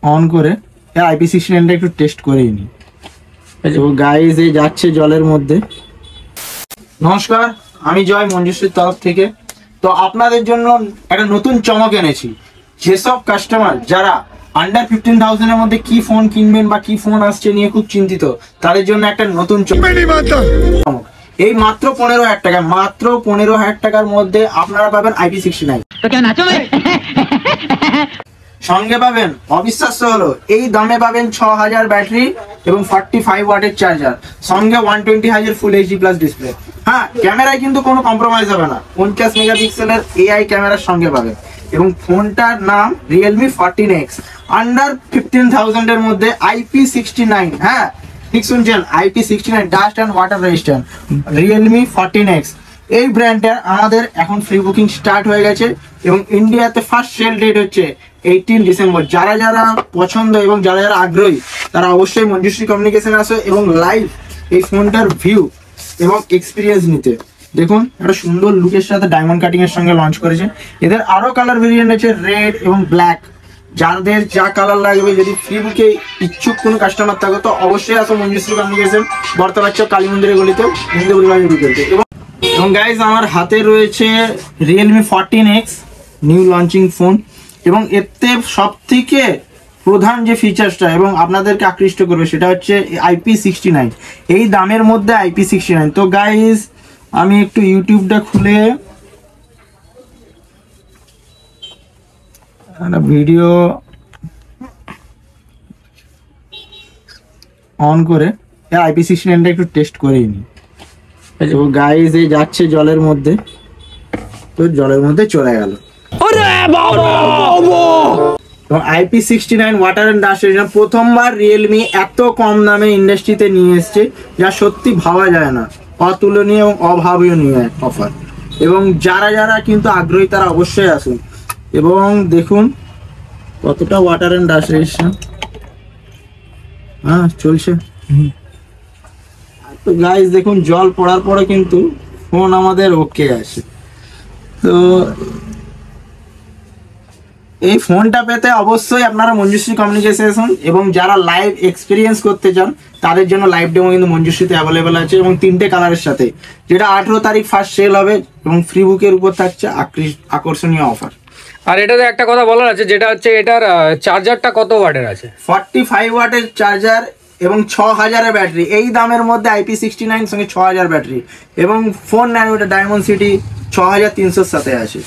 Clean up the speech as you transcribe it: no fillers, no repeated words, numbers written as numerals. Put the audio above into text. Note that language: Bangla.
অন করে IP69টা একটু টেস্ট করেই নি। তো গাইস এই যাচ্ছে জলের মধ্যে। নমস্কার, আমি জয় মঞ্জুশ্রীর তরফ থেকে। তো আপনাদের জন্য একটা নতুন চমক এনেছি। যেসব কাস্টমার যারা আন্ডার 15,000 এর মধ্যে কি ফোন কিনবেন বা কি ফোন আসছে নিয়ে খুব চিন্তিত, তাদের জন্য একটা নতুন চমক। এই মাত্র 15,000 টাকা, মাত্র 15,000 টাকার মধ্যে আপনারা পাবেন IP69। সঙ্গে পাবেন, অবিশ্বাস্য হলো এই দামে পাবেন 6000 ব্যাটারি এবং 45 ওয়াটের চার্জার, সঙ্গে 120 ফুল এইচডি প্লাস ডিসপ্লে। হ্যাঁ, ক্যামেরায় কিন্তু কোনো কম্প্রোমাইজ হবে না। 50 মেগাপিক্সেলের AI ক্যামেরার সঙ্গে পাবেন এবং ফোনটার নাম Realme 14X। আন্ডার 15,000 এর মধ্যে IP69, হ্যাঁ ঠিক শুনছেন, IP69 dust and water resistant Realme 14X। এই ব্র্যান্ডটা আমাদের এখন ফ্রি বুকিং স্টার্ট হয়ে গেছে এবং ইন্ডিয়াতে ফার্স্ট সেল ডেট হচ্ছে 18 ডিসেম্বর। যারা যারা পছন্দ এবং যারা যারা আগ্রহী তারা অবশ্যই মঞ্জুশ্রী কমিউনিকেশনে আসো এবং লাইভ এই ফোনটার ভিউ এবং এক্সপিরিয়েন্স নিতে। দেখুন একটা সুন্দর লুকের সাথে ডায়মন্ড কাটিং এর সঙ্গে লঞ্চ করেছে। এদের আরো কালার ভেরিয়েন্ট আছে, রেড এবং ব্ল্যাক। যাদের যা কালার লাগবে, যদি ফ্রি বুকে ইচ্ছুক কোনো কাস্টমার থাকো তো অবশ্যই আসো মঞ্জুশ্রী কমিউনিকেশন, বর্তমান কালী মন্দিরের গলিতেও, হিন্দুপুরি বাজার বিকেলতে। এবং গাইজ আমার হাতে রয়েছে Realme 14X new launching phone এবং এতে সব থেকে প্রধান যে ফিচার্সটা এবং আপনাদেরকে আকৃষ্ট করবে সেটা হচ্ছে IP69। এই দামের মধ্যে IP69। তো গাইজ আমি একটু ইউটিউবটা খুলে একটা ভিডিও অন করে IP69টা একটু টেস্ট করেই নি। তো গাইজ এই যাচ্ছে জলের মধ্যে, তো জলের মধ্যে চলে গেল। IP69 water and dust resistant প্রথমবার রিয়েলমি এত কম দামে ইন্ডাস্ট্রিতে নিয়ে এসছে, যা সত্যি ভাবা যায় না। অতুলনীয় এবং অভাবনীয় অফার। এবং যারা যারা কিন্তু আগ্রহী তারা অবশ্যই আসুন এবং দেখুন কতটা ওয়াটার অ্যান্ড ডাস্ট রেজিস্ট্যান্ট। হ্যাঁ চলছে। তো গাইজ দেখুন জল পড়ার পরে কিন্তু ফোন আমাদের ওকে আছে। তো এই ফোনটা পেতে অবশ্যই আপনারা মঞ্জুশ্রী কমিউনিকেশন, এবং যারা লাইভ এক্সপিরিয়েন্স করতে চান তাদের জন্য লাইভ ডেমো কিন্তু মঞ্জুশ্রীতে অ্যাভেলেবেল আছে এবং 3টে কালারের সাথে, যেটা 18 তারিখ ফার্স্ট সেল হবে এবং ফ্রি বুকের উপর থাকছে আকর্ষণীয় অফার। আর এটাতে একটা কথা বলার আছে, যেটা হচ্ছে এটার চার্জারটা কত ওয়াটের আছে? 45 ওয়াটের চার্জার এবং 6000 এর ব্যাটারি। এই দামের মধ্যে IP69 সঙ্গে 6000 ব্যাটারি এবং 4 ন্যানোমিটার ডায়মন্ড সিটি 6300 সাথে আছে।